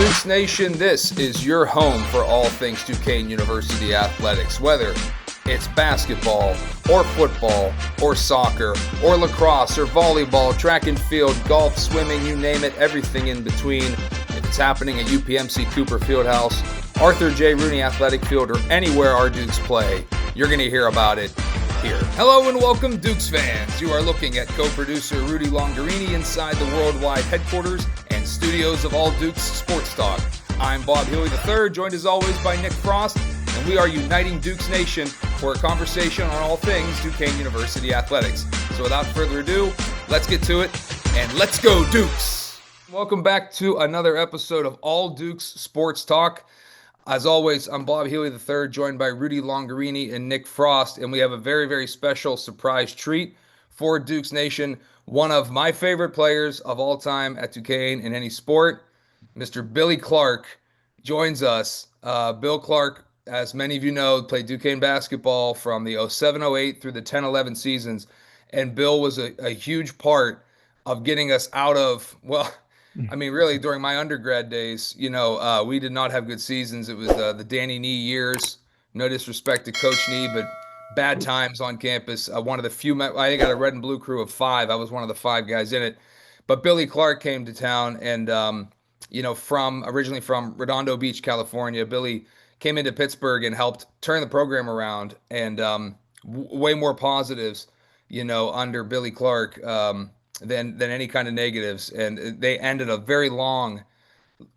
Dukes Nation, this is your home for all things Duquesne University athletics, whether it's basketball or football or soccer or lacrosse or volleyball, track and field, golf, swimming, you name it, everything in between. If it's happening at UPMC Cooper Fieldhouse, Arthur J. Rooney Athletic Field, or anywhere our Dukes play, you're going to hear about it here. Hello and welcome, Dukes fans. You are looking at co-producer Rudy Longarini inside the worldwide headquarters and studios of All Dukes Sports Talk. I'm Bob Healy III, joined as always by Nick Frost, and we are uniting Dukes Nation for a conversation on all things Duquesne University athletics. So without further ado, let's get to it, and let's go Dukes! Welcome back to another episode of All Dukes Sports Talk. As always, I'm Bob Healy III, joined by Rudy Longarini and Nick Frost, and we have a very, very special surprise treat for Dukes Nation. One of my favorite players of all time at Duquesne in any sport, Mr. Billy Clark, joins us. Bill Clark, as many of you know, played Duquesne basketball from the 07-08 through the 10-11 seasons, and Bill was a huge part of getting us out of, well, I mean, really, during my undergrad days, we did not have good seasons. It was the Danny Nee years. No disrespect to Coach Nee, but bad times on campus. One of the few, I got a red and blue crew of 5. I was one of the 5 guys in it. But Billy Clark came to town, and originally from Redondo Beach, California. Billy came into Pittsburgh and helped turn the program around, and way more positives, under Billy Clark. Than any kind of negatives, and they ended a very long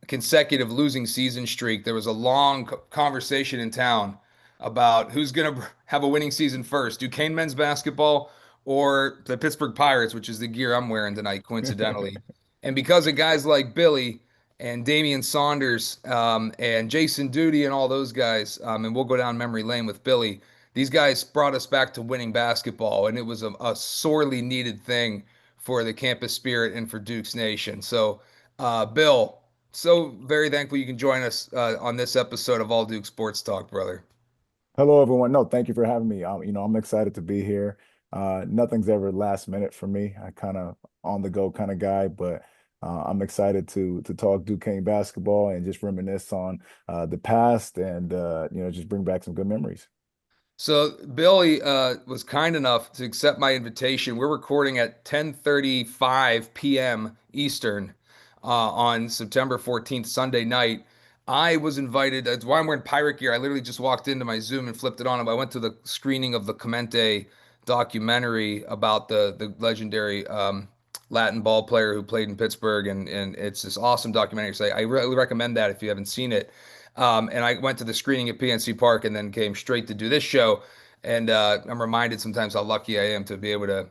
consecutive losing season streak. There was a long conversation in town about who's going to have a winning season first, Duquesne men's basketball or the Pittsburgh Pirates, which is the gear I'm wearing tonight, coincidentally. And because of guys like Billy and Damian Saunders and Jason Duty and all those guys, and we'll go down memory lane with Billy, these guys brought us back to winning basketball, and it was a sorely needed thing for the campus spirit and for Dukes Nation. So, Bill, so very thankful you can join us on this episode of All Duke Sports Talk, brother. Hello, everyone. No, thank you for having me. I'm excited to be here. Nothing's ever last minute for me. I kind of on the go kind of guy, but I'm excited to talk Duquesne basketball and just reminisce on the past and just bring back some good memories. So Billy was kind enough to accept my invitation. We're recording at 10:35 p.m. Eastern on September 14th, Sunday night. I was invited. That's why I'm wearing pirate gear. I literally just walked into my Zoom and flipped it on. I went to the screening of the Clemente documentary about the legendary Latin ball player who played in Pittsburgh, and it's this awesome documentary. So I really recommend that if you haven't seen it. And I went to the screening at PNC Park and then came straight to do this show. And I'm reminded sometimes how lucky I am to be able to,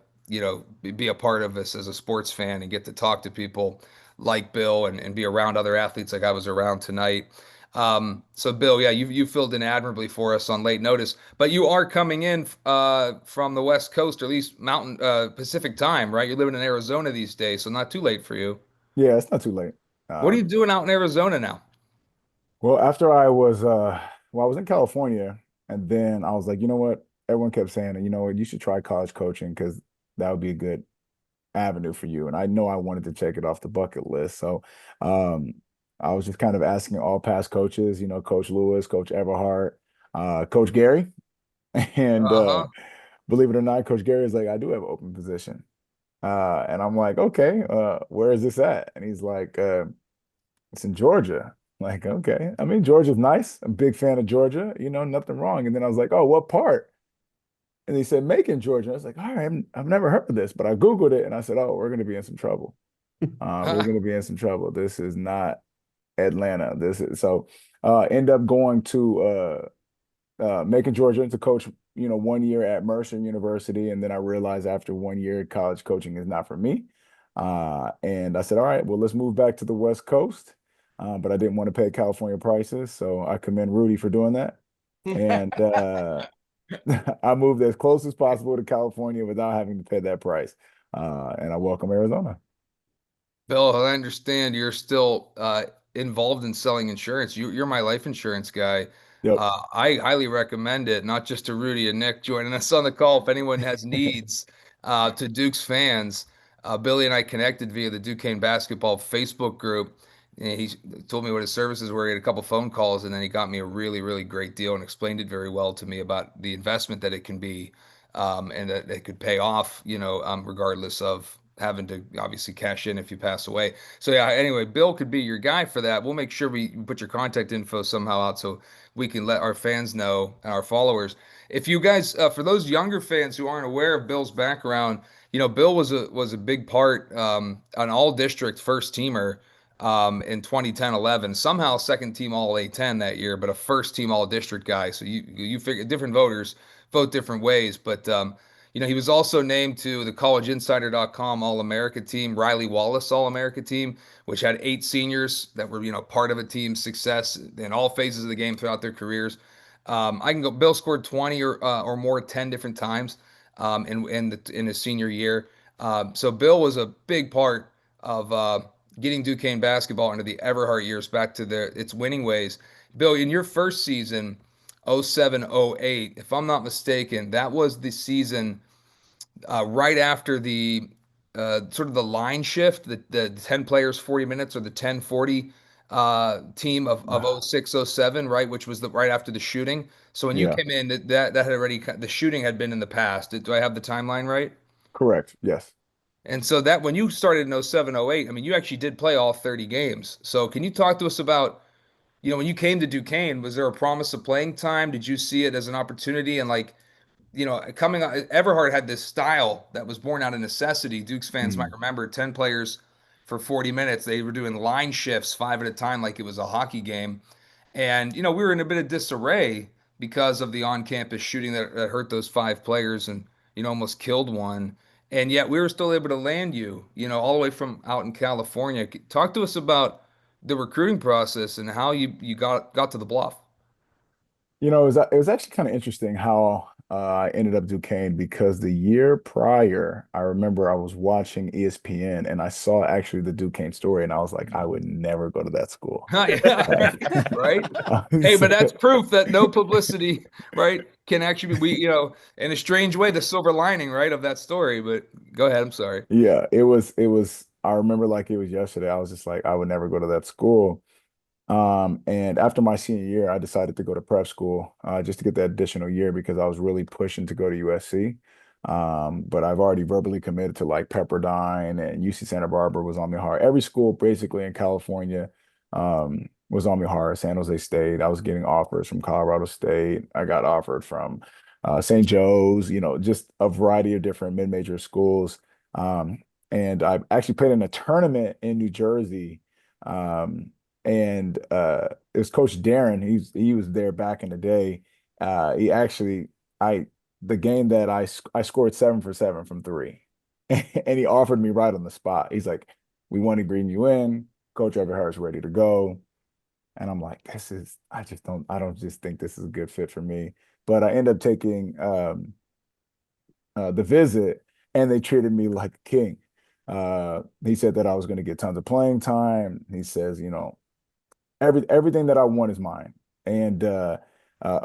be a part of this as a sports fan and get to talk to people like Bill and be around other athletes like I was around tonight. So Bill, yeah, you filled in admirably for us on late notice, but you are coming in from the West Coast, or at least Mountain Pacific time, right? You're living in Arizona these days, so not too late for you. Yeah, it's not too late. What are you Um, doing out in Arizona now? well, after I was in California, and then I was like, you know what? Everyone kept saying, you know what, you should try college coaching because that would be a good avenue for you. And I know I wanted to check it off the bucket list. So um, I was just kind of asking all past coaches, Coach Lewis, Coach Everhart, Coach Gary. And Uh-huh. believe it or not, Coach Gary is like, I do have an open position. And I'm like, okay, where is this at? And he's like, it's in Georgia. Like, okay. I mean, Georgia's nice. I'm a big fan of Georgia, nothing wrong. And then I was like, oh, what part? And he said, Macon, Georgia. I was like, all right, I've never heard of this, but I Googled it and I said, oh, we're going to be in some trouble. We're going to be in some trouble. This is not Atlanta. This is so end up going to Macon, Georgia to coach, 1 year at Mercer University. And then I realized after 1 year, college coaching is not for me. And I said, all right, well, let's move back to the West Coast. But I didn't want to pay California prices. So I commend Rudy for doing that. And I moved as close as possible to California without having to pay that price. And I welcome Arizona. Bill, I understand you're still involved in selling insurance. You're my life insurance guy. Yep. I highly recommend it, not just to Rudy and Nick joining us on the call. If anyone has needs to Dukes fans, Billy and I connected via the Duquesne basketball Facebook group. he told me what his services were. He had a couple phone calls, and then he got me a really, really great deal and explained it very well to me about the investment that it can be, and that it could pay off, regardless of having to obviously cash in if you pass away. So yeah, anyway, Bill could be your guy for that. We'll make sure we put your contact info somehow out so we can let our fans know and our followers. If you guys, for those younger fans who aren't aware of Bill's background, Bill was a big part, an all district first teamer in 2010-11. Somehow second team all A10 that year, but a first team all district guy. So you figure different voters vote different ways, but he was also named to the collegeinsider.com All-America team, Riley Wallace All-America team, which had 8 seniors that were, part of a team's success in all phases of the game throughout their careers. I can go. Bill scored 20 or more 10 different times in his senior year. So Bill was a big part of getting Duquesne basketball into the Everhart years back to its winning ways. Bill, in your first season, 07-08, if I'm not mistaken, that was the season right after the sort of the line shift, the 10 players, 40 minutes, or the 10-40 team of 06-07, right, which was right after the shooting. So when you Yeah, came in, that had already, the shooting had been in the past. Do I have the timeline right? correct. Yes. And so that when you started in 07-08, I mean, you actually did play all 30 games. So can you talk to us about, when you came to Duquesne, was there a promise of playing time? Did you see it as an opportunity? And like, coming out, Everhart had this style that was born out of necessity. Dukes fans might Mm. remember 10 players for 40 minutes. They were doing line shifts 5 at a time like it was a hockey game. And, we were in a bit of disarray because of the on campus shooting that hurt those 5 players and, almost killed one. And yet we were still able to land you, all the way from out in California. Talk to us about the recruiting process and how you got to the Bluff. It was actually kind of interesting how I ended up Duquesne because the year prior, I remember I was watching ESPN and I saw actually the Duquesne story, and I was like, I would never go to that school. Yeah, Like, right. Hey, so, but that's proof that no publicity, right, can actually be, in a strange way, the silver lining, right, of that story. But go ahead. I'm sorry. yeah, it was, I remember like it was yesterday. I was just like, I would never go to that school. And after my senior year, I decided to go to prep school just to get that additional year because I was really pushing to go to USC. But I've already verbally committed to like Pepperdine and UC Santa Barbara was on me hard. Every school basically in California was on me hard. San Jose State. I was getting offers from Colorado State. I got offered from St. Joe's, just a variety of different mid-major schools. Um, and I actually played in a tournament in New Jersey. And it was Coach Darren. He was there back in the day. He actually I the game that I scored 7 for 7 from three, and he offered me right on the spot. He's like, "We want to bring you in. Coach Everhart's ready to go." And I'm like, I don't just think this is a good fit for me. But I end up taking the visit, and they treated me like a king. He said that I was going to get tons of playing time. He says, everything that I want is mine. And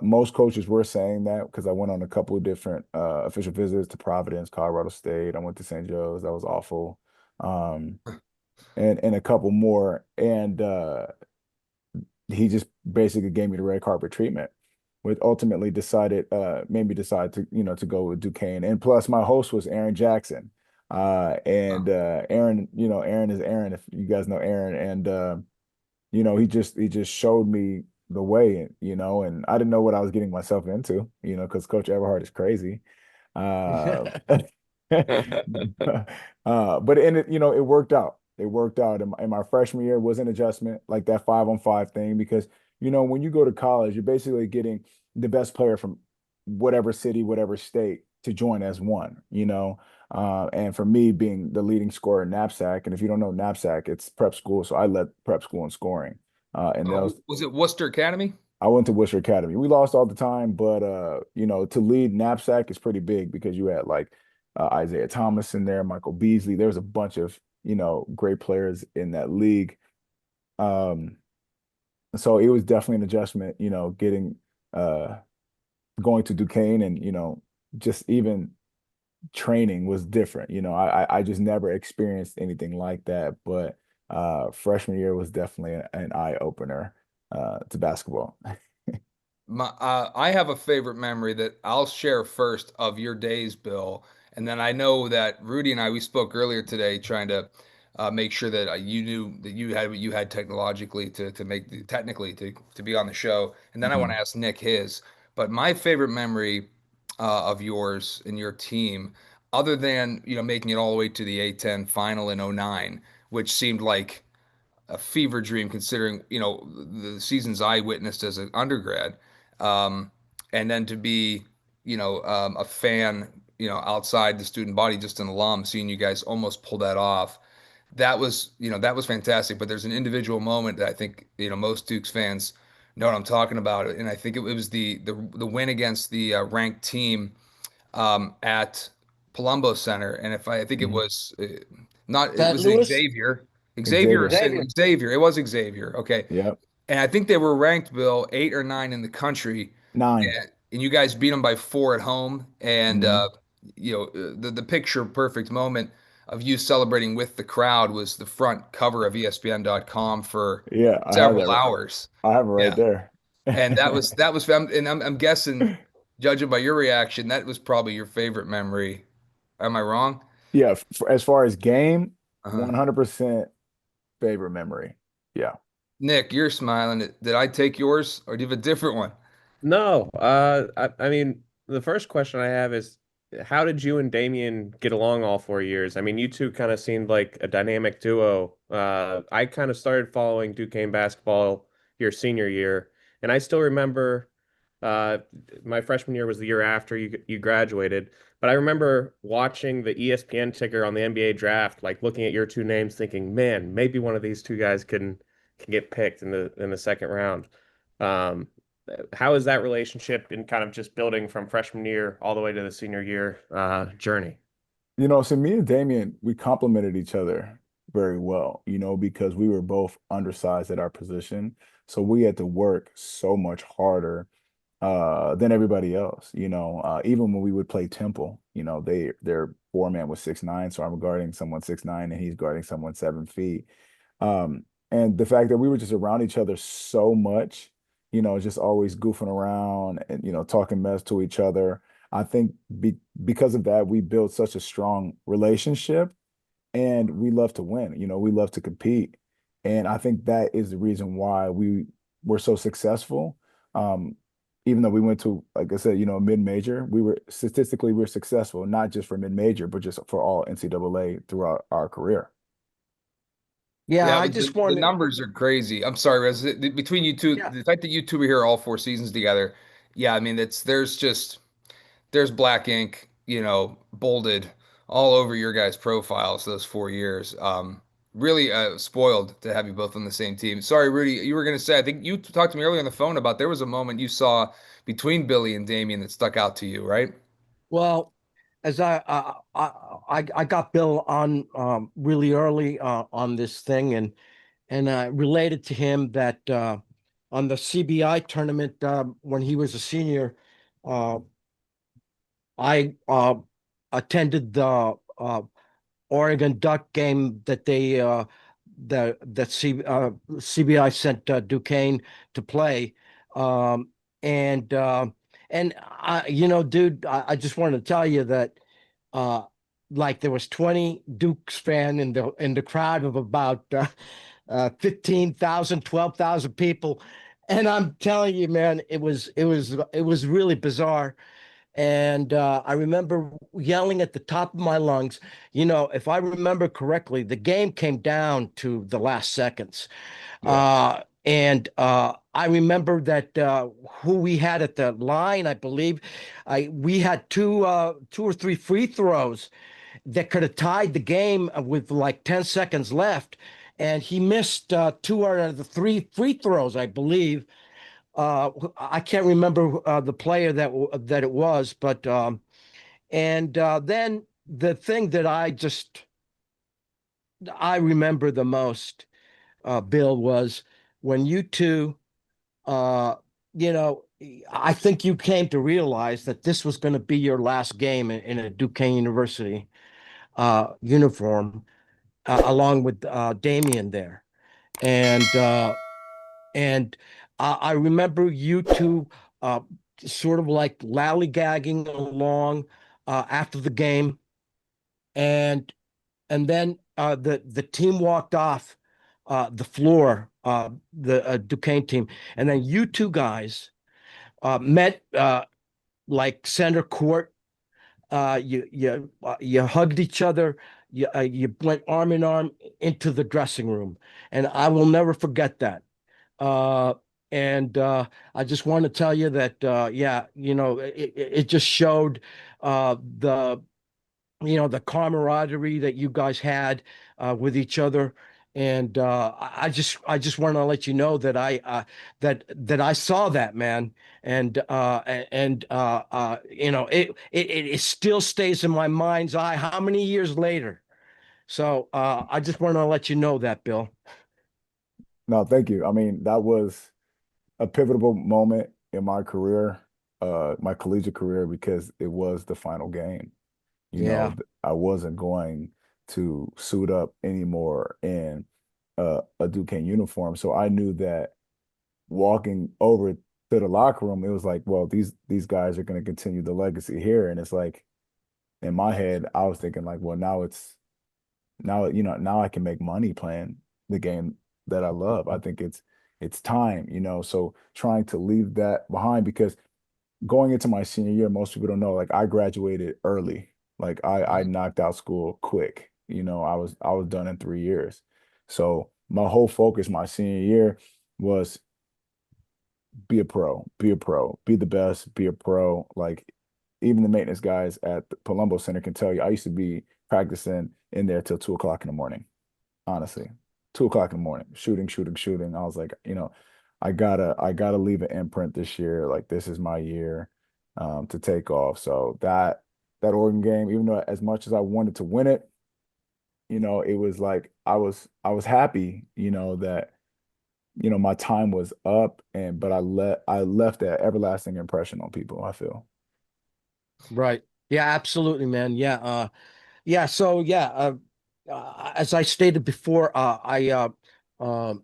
most coaches were saying that because I went on a couple of different official visits to Providence, Colorado State. I went to St. Joe's. That was awful. Um, and a couple more. And he just basically gave me the red carpet treatment, which ultimately made me decide to go with Duquesne. And plus my host was Aaron Jackson. And Aaron, Aaron is Aaron, if you guys know Aaron. And he just showed me the way, and I didn't know what I was getting myself into, because Coach Everhart is crazy. Uh, but it worked out. It worked out. In my freshman year was an adjustment, like that 5-on-5 thing, because when you go to college, you're basically getting the best player from whatever city, whatever state to join as one, and for me being the leading scorer in knapsack, and if you don't know knapsack, it's prep school, so I led prep school in scoring. And that was Was it Worcester Academy? I went to Worcester Academy. We lost all the time, but to lead knapsack is pretty big because you had like Isaiah Thomas in there, Michael Beasley. There's a bunch of great players in that league. Um, so it was definitely an adjustment, getting going to Duquesne, and just even training was different. I just never experienced anything like that. But Freshman year was definitely an eye opener to basketball. I have a favorite memory that I'll share first of your days, Bill, and then I know that Rudy and I we spoke earlier today trying to make sure that you knew that you had what you had technologically to make technically to be on the show, and then I want Mhm. to ask Nick his. But my favorite memory of yours and your team, other than making it all the way to the A10 final in '09, which seemed like a fever dream considering the seasons I witnessed as an undergrad, um, and then to be a fan outside the student body, just an alum, seeing you guys almost pull that off. That was fantastic. But there's an individual moment that I think most Dukes fans know what I'm talking about, and I think it was the win against the ranked team at Palumbo Center, and if I think it Mhm. was not it St. was Louis? Xavier. Xavier, Xavier. Xavier. Xavier. It was Xavier. Okay, Yep. and I think they were ranked, Bill, 8 or 9 in the country, 9. and you guys beat them by 4 at home, and Mhm. the picture perfect moment of you celebrating with the crowd was the front cover of ESPN.com for Yeah, I have several that. hours. I have it right Yeah, there. and that was and I'm guessing, judging by your reaction, that was probably your favorite memory. Am I wrong? Yeah, as far as game, Uh-huh. 100% favorite memory. Yeah. Nick, you're smiling. Did I take yours, or do you have a different one? No, I mean, the first question I have is, how did you and Damien get along all 4 years? I mean, you two kind of seemed like a dynamic duo. I kind of started following Duquesne basketball your senior year, and I still remember, uh, my freshman year was the year after you graduated, but I remember watching the ESPN ticker on the NBA draft, like looking at your two names, thinking, man, maybe one of these two guys can get picked in the second round. Um, how is that relationship in kind of just building from freshman year all the way to the senior year journey? So me and Damien, we complemented each other very well, because we were both undersized at our position. So we had to work so much harder than everybody else. Even when we would play Temple, their four-man was 6'9", so I'm guarding someone 6'9", and he's guarding someone 7 feet. And the fact that we were just around each other so much, just always goofing around and talking mess to each other. I think because of that, we built such a strong relationship, and we love to win. We love to compete, and I think that is the reason why we were so successful. Um, Even though we went to, like I said, a mid-major, we were successful, not just for mid-major, but just for all NCAA throughout our career. Yeah, Yeah, I but just the wanted. numbers are crazy. I'm sorry, Rez. Between you two, Yeah. the fact that you two were here all 4 seasons together, yeah, I mean, there's black ink, bolded all over your guys' profiles those 4 years. Really spoiled to have you both on the same team. Sorry, Rudy, you were going to say, I think you talked to me earlier on the phone about there was a moment you saw between Billy and Damien that stuck out to you, right? Well, as I got Bill on really early on this thing, and related to him that on the CBI tournament when he was a senior, uh, I attended the Oregon Duck game that they CBI sent Duquesne to play, um, and dude, I just wanted to tell you that uh, like there was 20 Dukes fan in the crowd of about 15,000, 12,000 people, and I'm telling you, man, it was really bizarre. And I remember yelling at the top of my lungs. If I remember correctly, the game came down to the last seconds. Yeah. And I remember that who we had at the line, I believe, we had two or three free throws that could have tied the game with like 10 seconds left. And he missed two out of the three free throws, I believe. I can't remember the player that it was, but and then the thing that I remember the most, Bill, was when you two, uh, you know, I think you came to realize that this was going to be your last game in a Duquesne University uniform, along with Damien there, and and I remember you two uh, sort of like lollygagging along after the game, and then the team walked off the floor, the Duquesne team, and then you two guys met like center court. You hugged each other. You went arm in arm into the dressing room, and I will never forget that. Uh, and I just want to tell you that, yeah, it just showed the the camaraderie that you guys had with each other. And I just want to let you know that I saw that, man. And it still stays in my mind's eye how many years later. So I just want to let you know that, Bill. No, thank you. I mean, that was a pivotal moment in my career, my collegiate career, because it was the final game. Yeah. I wasn't going to suit up anymore in a Duquesne uniform. So I knew that walking over to the locker room, it was like, well, these guys are going to continue the legacy here. And it's like in my head, I was thinking like, well, now I can make money playing the game that I love. I think it's time, so trying to leave that behind because going into my senior year, most people don't know, like I graduated early. Like I Mhm. knocked out school quick. I was done in 3 years. So my whole focus my senior year was be a pro, be a pro, be the best, be a pro. Like even the maintenance guys at the Palumbo Center can tell you, I used to be practicing in there till 2 o'clock in the morning. Honestly, 2 o'clock in the morning, shooting, shooting, shooting. I was like, I gotta leave an imprint this year. Like this is my year to take off. So that Oregon game, even though as much as I wanted to win it, it was like I was happy, that my time was up but I left that everlasting impression on people, I feel. Right. Yeah, absolutely, man. Yeah. Yeah. So yeah, as I stated before, um,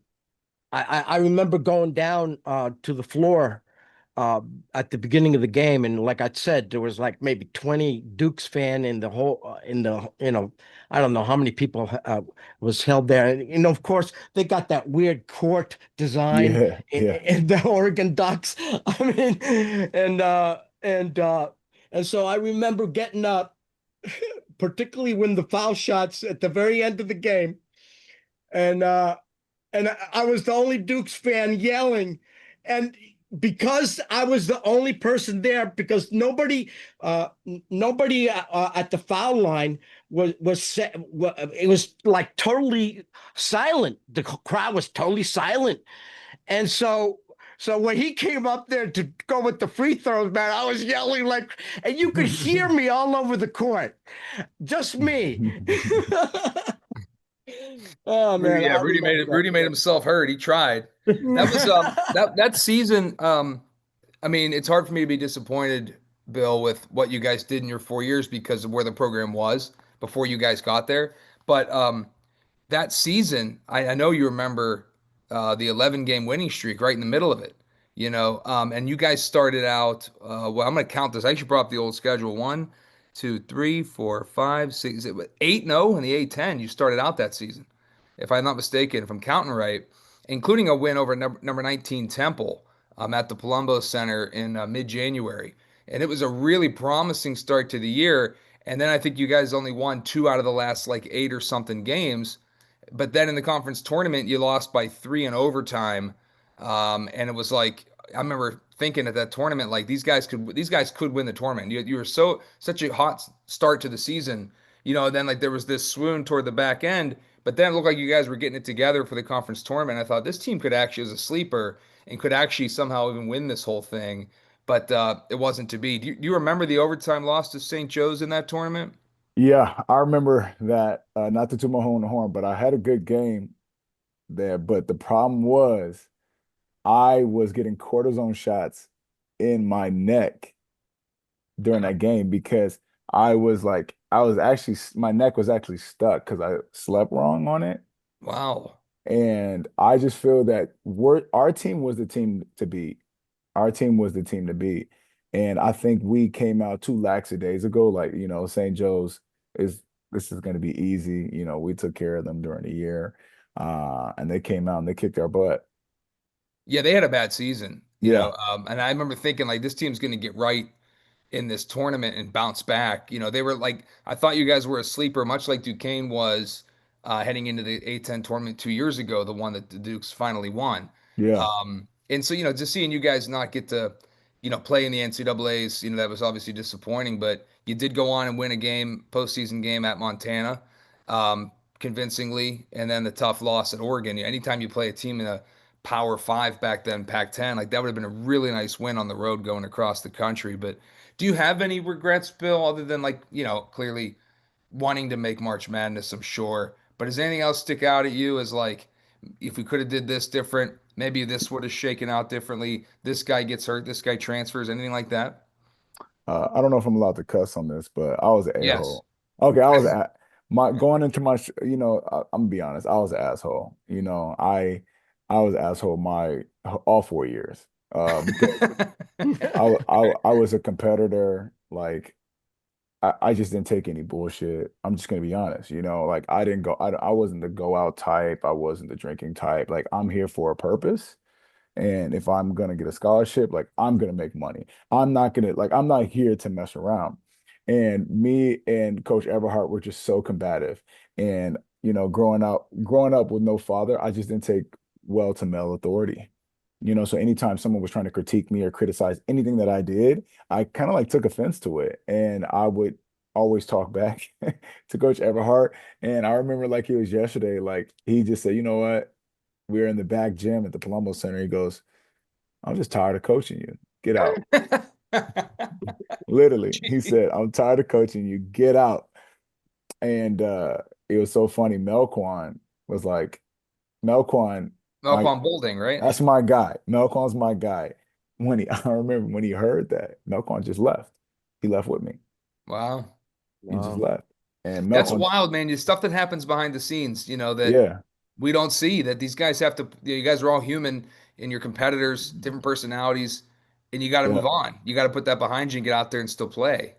I remember going down to the floor uh, at the beginning of the game, and like I said, there was like maybe 20 Dukes fan in the whole in the I don't know how many people was held there, and of course they got that weird court design Yeah, yeah. in the Oregon Ducks. I mean, and so I remember getting up, particularly when the foul shots at the very end of the game, and I was the only Dukes fan yelling, and because I was the only person there, because nobody at the foul line was set, it was like totally silent. The crowd was totally silent, and so when he came up there to go with the free throws, man, I was yelling like, and you could hear me all over the court, just me. Oh man, Yeah, I remember Rudy made himself heard. He tried. That was that. that season. I mean, it's hard for me to be disappointed, Bill, with what you guys did in your 4 years because of where the program was before you guys got there. But that season, I know you remember the 11 game winning streak right in the middle of it, and you guys started out, well, I'm going to count this. I actually brought up the old schedule: 1, 2, 3, 4, 5, 6, 8-0 in the A10. You started out that season, if I'm not mistaken, if I'm counting right, including a win over number 19 Temple at the Palumbo Center in mid-January. And it was a really promising start to the year. And then I think you guys only won 2 out of the last like 8 or something games. But then in the conference tournament, you lost by 3 in overtime. And it was like I remember thinking at that tournament, like these guys could win the tournament. You were such a hot start to the season, and then like there was this swoon toward the back end, but then it looked like you guys were getting it together for the conference tournament. I thought this team could actually, as a sleeper, and could actually somehow even win this whole thing. But it wasn't to be. Do you remember the overtime loss to St. Joe's in that tournament? Yeah, I remember that. Not to toot my own horn, but I had a good game there. But the problem was I was getting cortisone shots in my neck during that game because I was like I was actually my neck was actually stuck because I slept wrong on it. Wow. And I just feel that our team was the team to beat. Our team was the team to beat. And I think we came out too lax days ago. Like, St. Joe's is this is going to be easy. We took care of them during the year. And they came out and they kicked our butt. Yeah, they had a bad season, Yeah, and I remember thinking like this team's going to get right in this tournament and bounce back. They were like, I thought you guys were a sleeper, much like Duquesne was heading into the A10 tournament 2 years ago, the one that the Dukes finally won. yeah, And so, just seeing you guys not get to, play in the NCAA's, that was obviously disappointing, but you did go on and win a game, postseason game at Montana, um, convincingly, and then the tough loss at Oregon. Anytime you play a team in a Power Five back then, Pac-10, like that would have been a really nice win on the road going across the country. But do you have any regrets, Bill, other than like, clearly wanting to make March Madness, I'm sure. But does anything else stick out at you as like, if we could have did this different, maybe this would have shaken out differently. This guy gets hurt, this guy transfers, anything like that? I don't know if I'm allowed to cuss on this, but I was an Yes. a-hole. Okay, I was at my going into my, I'm gonna be honest, I was an asshole. I was an asshole my all 4 years. Because I was a competitor. Like I just didn't take any bullshit. I'm just gonna be honest. Like I didn't go. I wasn't the go out type. I wasn't the drinking type. Like I'm here for a purpose. And if I'm gonna get a scholarship, like I'm gonna make money. I'm not here to mess around. And me and Coach Everhart were just so combative. And growing up with no father, I just didn't take well to male authority. So anytime someone was trying to critique me or criticize anything that I did, I kind of like took offense to it. And I would always talk back to Coach Everhart. And I remember like it was yesterday, like he just said, you know what? We were in the back gym at the Palumbo Center. He goes, I'm just tired of coaching you. Get out. Literally, he said, I'm tired of coaching you. Get out. And it was so funny. Melquan was like, Melquan, my Malcolm Boulding, right? that's my guy. Melquan's my guy. I remember when he heard that, Melquan just left. He left with me. Wow. He just Wow. left. And That's Melquan, wild, man. The stuff that happens behind the scenes, that yeah, we don't see, that these guys have to, you guys are all human and your competitors, different personalities, and you got to yeah. move on. You got to put that behind you and get out there and still play.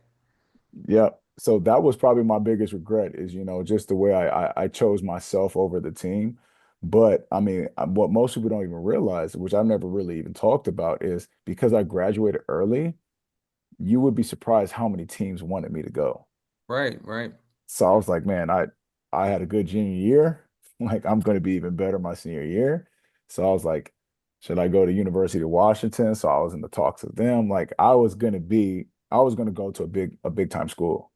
Yeah. So that was probably my biggest regret is, just the way I chose myself over the team. But I mean, what most people don't even realize, which I've never really even talked about, is because I graduated early, you would be surprised how many teams wanted me to go. Right, right. So I was like, man, I had a good junior year. Like I'm going to be even better my senior year. So I was like, should I go to University of Washington? So I was in the talks with them. Like I was going to go to a big time school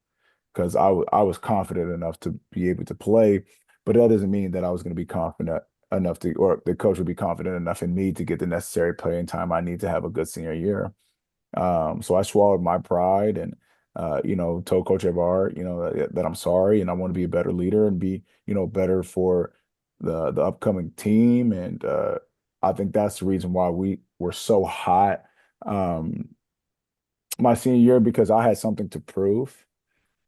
because I was confident enough to be able to play, but that doesn't mean that I was going to be confident enough to, or the coach would be confident enough in me to get the necessary playing time I need to have a good senior year. So I swallowed my pride and, told Coach Evar, that I'm sorry and I want to be a better leader and be, better for the upcoming team. And I think that's the reason why we were so hot my senior year because I had something to prove,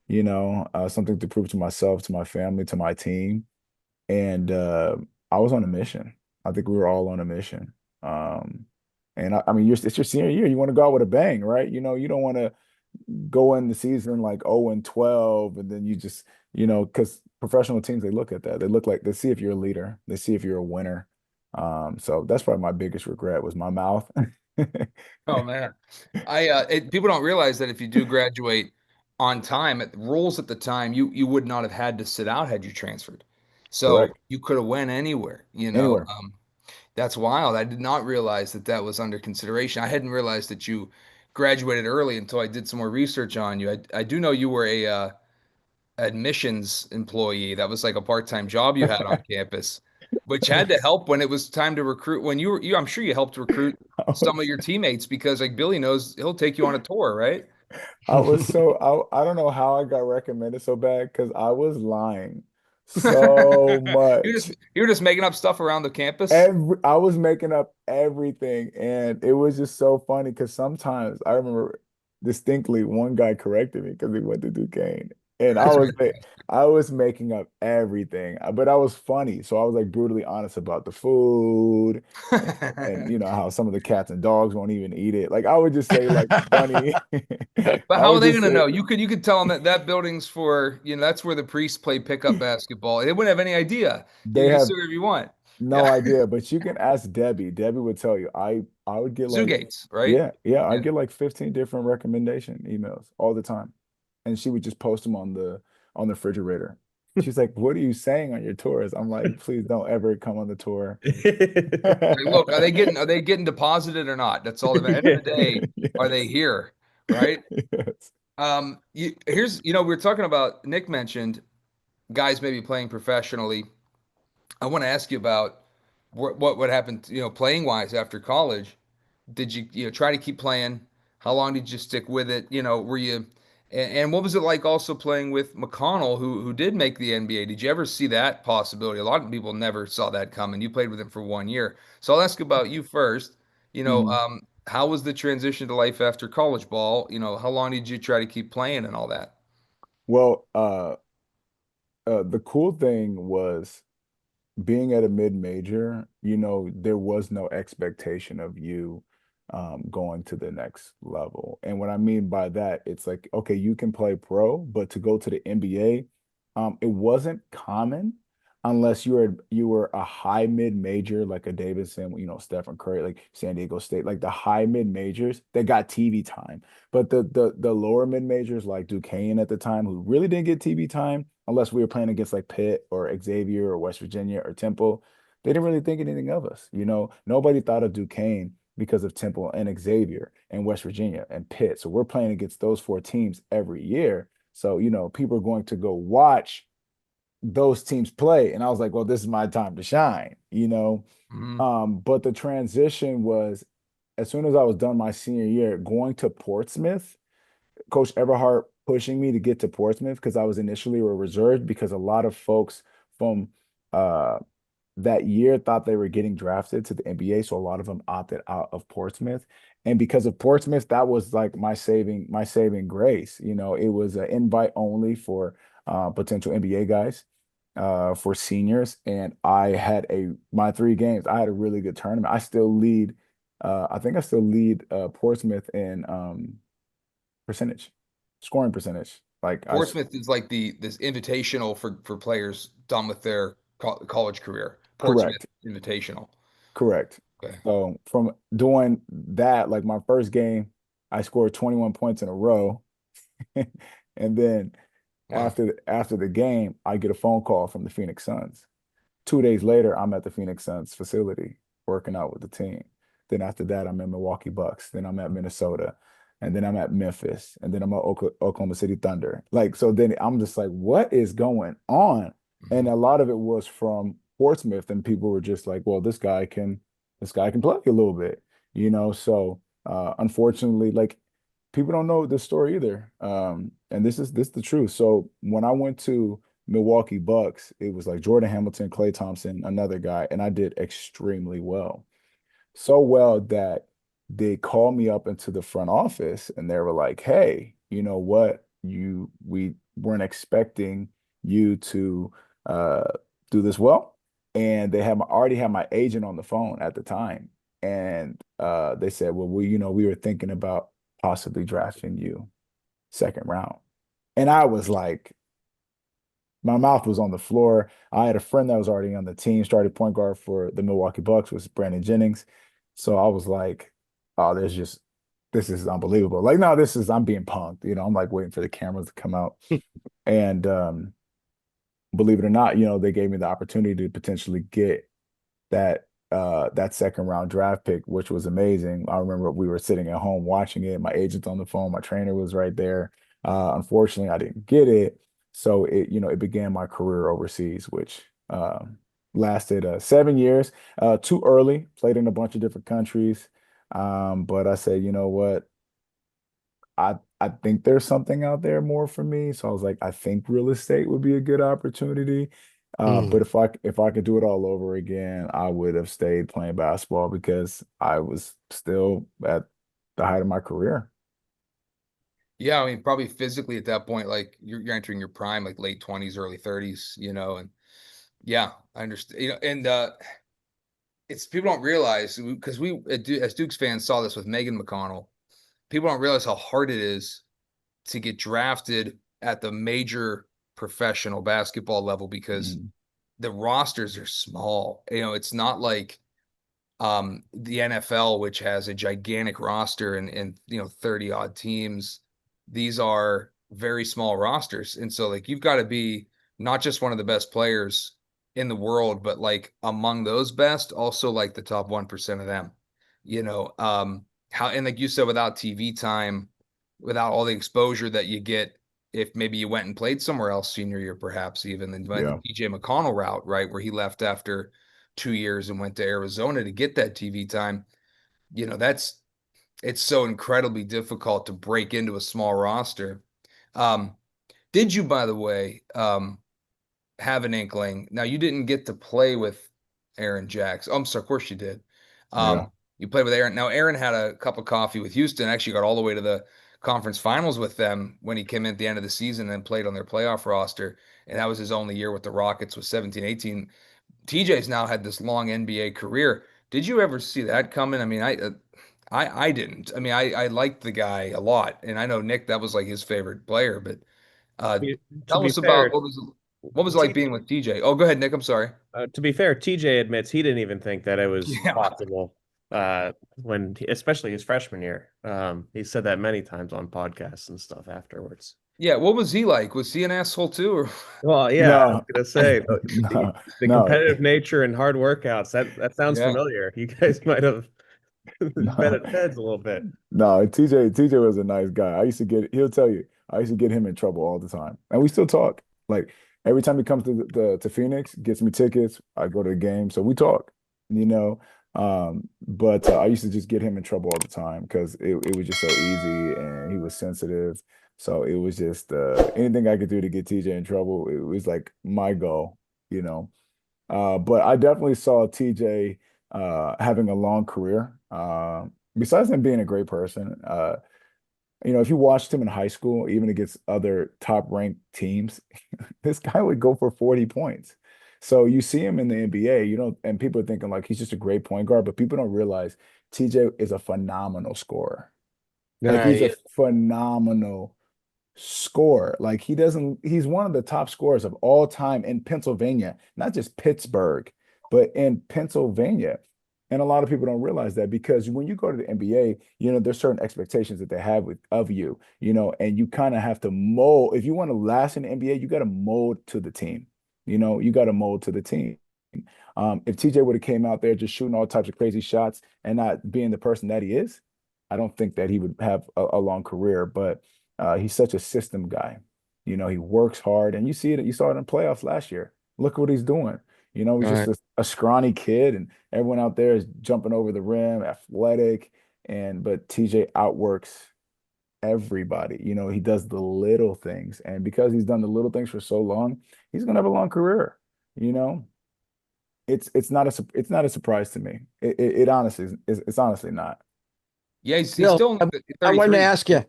something to prove to myself, to my family, to my team. And I was on a mission. I think we were all on a mission. And I mean, it's your senior year. You want to go out with a bang, right? You don't want to go in the season like 0 and 12, and then you just, because professional teams, they look at that. They see if you're a leader, they see if you're a winner. So that's probably my biggest regret was my mouth. Oh man, people don't realize that if you do graduate on time, at rules at the time, you would not have had to sit out had you transferred, so Correct. you could have went anywhere. Anywhere. That's wild. I did not realize that that was under consideration. I hadn't realized that you graduated early until I did some more research on you. I do know you were a admissions employee. That was like a part-time job you had on campus, which had to help when it was time to recruit. When I'm sure you helped recruit some of your teammates because like Billy knows he'll take you on a tour, right? I don't know how I got recommended so bad because I was lying so much. You were just making up stuff around the campus. I was making up everything, and it was just so funny because sometimes I remember distinctly one guy corrected me because he went to Duquesne. And That's I was making up everything, but I was funny. So I was like brutally honest about the food and fantastic. you know how some of the cats and dogs won't even eat it. Like I would just say like funny. But I how are would they just going to say know? You could tell them that that building's for, that's where the priests play pickup basketball. They wouldn't have any idea. You they can just have say whatever you want. no Yeah. idea, but you can ask Debbie. Debbie would tell you. I would get Zoo like gates, right? yeah, I Yeah. get like 15 different recommendation emails all the time. And she would just post them on the refrigerator. She's like, "What are you saying on your tours?" I'm like, "Please don't ever come on the tour." Like, look, are they getting deposited or not? That's all. At the end of the day, are they Yes. here? Right? Yes. We were talking about, Nick mentioned guys maybe playing professionally. I want to ask you about what happened, playing wise after college. Did you try to keep playing? How long did you stick with it? Were you and what was it like also playing with McConnell, who did make the NBA? Did you ever see that possibility? A lot of people never saw that coming. You played with him for 1 year. So I'll ask about you first. Mhm. How was the transition to life after college ball? How long did you try to keep playing and all that? Well, the cool thing was being at a mid-major, there was no expectation of you going to the next level. And what I mean by that, it's like, okay, you can play pro, but to go to the NBA, it wasn't common unless you were a high mid-major like a Davidson, Stephen Curry, like San Diego State, like the high mid-majors that got TV time. But the lower mid-majors like Duquesne at the time, who really didn't get TV time unless we were playing against like Pitt or Xavier or West Virginia or Temple, they didn't really think anything of us. Nobody thought of Duquesne because of Temple and Xavier and West Virginia and Pitt. So we're playing against those four teams every year. So, people are going to go watch those teams play. And I was like, well, this is my time to shine. Hmm. But the transition was as soon as I was done my senior year, going to Portsmouth, Coach Everhart pushing me to get to Portsmouth because I was initially a reserve because a lot of folks from uh, that year thought they were getting drafted to the NBA, so a lot of them opted out of Portsmouth. And because of Portsmouth, that was like my saving grace. It was an invite only for potential NBA guys, for seniors. And I had my 3 games, I had a really good tournament. I think I still lead Portsmouth in percentage, scoring percentage. Like Portsmouth is like this invitational for players done with their college career. Portsmouth correct, Invitational. correct. Okay. So from doing that, like my first game, I scored 21 points in a row. And then Wow. after the game, I get a phone call from the Phoenix Suns. 2 days later, I'm at the Phoenix Suns facility working out with the team. Then after that, I'm in Milwaukee Bucks. Then I'm at Minnesota. And then I'm at Memphis. And then I'm at Oklahoma City Thunder. Like, so then I'm just like, what is going on? And Mhm. a lot of it was from Portsmouth, and people were just like, well, this guy can play a little bit. So unfortunately, like people don't know this story either. And this is the truth. So when I went to Milwaukee Bucks, it was like Jordan Hamilton, Klay Thompson, another guy, and I did extremely well. So well that they called me up into the front office and they were like, "Hey, you know what? We weren't expecting you to uh do this well." And they already had my agent on the phone at the time. And they said, "Well, we were thinking about possibly drafting you second round." And I was like, my mouth was on the floor. I had a friend that was already on the team, started point guard for the Milwaukee Bucks, was Brandon Jennings. So I was like, oh, this is unbelievable. Like, no, I'm being punked. I'm like waiting for the cameras to come out. And believe it or not, they gave me the opportunity to potentially get that second round draft pick, which was amazing. I remember we were sitting at home watching it. My agent's on the phone, my trainer was right there. Unfortunately, I didn't get it. So it began my career overseas, which lasted 7 years. Too early, played in a bunch of different countries. But I said, you know what? I think there's something out there more for me. So I was like, I think real estate would be a good opportunity. Mm. But if I could do it all over again, I would have stayed playing basketball because I was still at the height of my career. Yeah, I mean, probably physically at that point, like you're entering your prime, like late 20s, early 30s, and yeah, I understand. And it's people don't realize because we as Dukes fans saw this with Megan McConnell. People don't realize how hard it is to get drafted at the major professional basketball level because Mm, the rosters are small. It's not like the NFL, which has a gigantic roster and 30 odd teams. These are very small rosters. And so like you've got to be not just one of the best players in the world, but like among those best, also like the top 1% of them. How and like you said, without TV time, without all the exposure that you get if maybe you went and played somewhere else senior year, perhaps even and went the yeah. PJ McConnell route, right, where he left after 2 years and went to Arizona to get that TV time, that's it's so incredibly difficult to break into a small roster. Um, did you, by the way, have an inkling? Now you didn't get to play with Aaron Jacks. Oh, I'm sorry, of course you did. Yeah. You played with Aaron. Now Aaron had a cup of coffee with Houston. Actually, got all the way to the conference finals with them when he came in at the end of the season and played on their playoff roster. And that was his only year with the Rockets, was 17, 18. TJ's now had this long NBA career. Did you ever see that coming? I mean, I didn't. I mean, I liked the guy a lot, and I know Nick, that was like his favorite player. But uh, To tell be us about fair, what was it like being with TJ. Oh, go ahead, Nick. I'm sorry. To be fair, TJ admits he didn't even think that it was Yeah, possible especially his freshman year. He said that many times on podcasts and stuff afterwards. yeah. What was he like? Was he an asshole too? Or Well, yeah, I was No, gonna say no, the no, competitive nature and hard workouts. That sounds yeah, familiar. You guys might have been no, at heads a little bit. no. TJ was a nice guy. He'll tell you, I used to get him in trouble all the time. And we still talk. Like every time he comes to Phoenix, gets me tickets, I go to the game. So we talk, you know. But I used to just get him in trouble all the time because it was just so easy and he was sensitive. So it was just anything I could do to get TJ in trouble, it was like my goal, you know. But I definitely saw TJ having a long career. Besides him being a great person, if you watched him in high school, even against other top-ranked teams, this guy would go for 40 points. So you see him in the NBA, and people are thinking like he's just a great point guard, but people don't realize TJ is a phenomenal scorer. Like he's a Yeah. phenomenal score. Like he's one of the top scorers of all time in Pennsylvania, not just Pittsburgh, but in Pennsylvania. And a lot of people don't realize that because when you go to the NBA, there's certain expectations that they have of you, and you kind of have to mold. If you want to last in the NBA, you got to mold to the team. You got to mold to the team. If TJ would have came out there just shooting all types of crazy shots and not being the person that he is, I don't think that he would have a long career. But he's such a system guy. He works hard, and you see it. You saw it in playoffs last year. Look what he's doing. He's All just right. a scrawny kid, and everyone out there is jumping over the rim, athletic, but TJ outworks everybody. He does the little things, and because he's done the little things for so long, he's gonna have a long career. You know, it's not a surprise to me. It honestly it's honestly not. yeah. He's No, still I wanted to 33. ask you.